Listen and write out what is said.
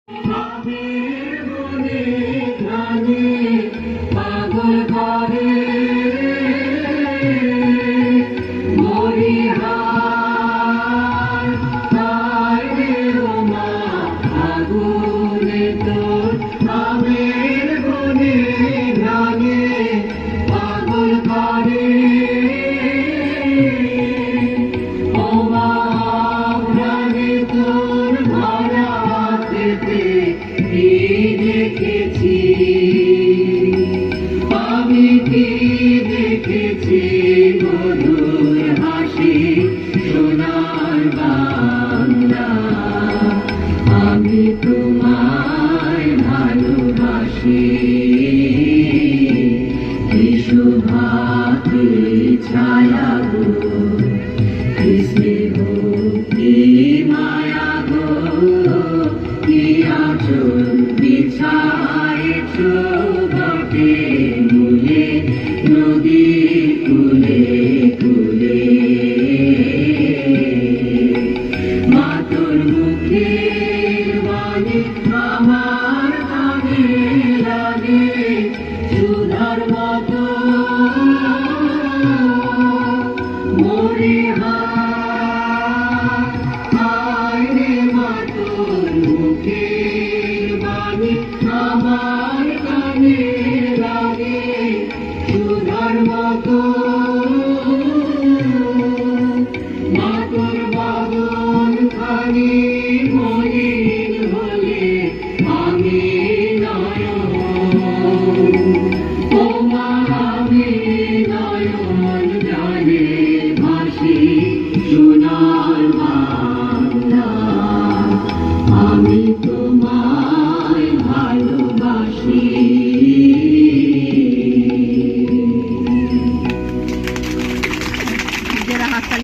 আবির মনে প্রাণে পাগল করে মরিহার হায় রে ওমা আগুনে তোর আবির মনে প্রাণে পাগল করে ওমা প্রাণে তোর ভরা কি দেখেছি আমি, কি দেখেছি মধুর হাসি সোনার বাংলা। আমি তোমায় ভালোবাসি, কি শোভা কি ছায়া গো, কি স্নেহ কি মায়া গো, কি আঁচল বিছায়েছ বটে মূলে নদীর কূলে কূলে। মা তোর মুখের বাণী আমার কানে লাগে সুধার মতো মরিহার হায় রে মা তোর মুখের বাণী আমার কানে লাগে সুধার মতো। মা তোর বাদন খানি মলিন হলে আমি নয়ন, ও মা আমি নয়ন জলে ভাসি সোনার বাংলা। আমি তোমায় ভালোবাসি।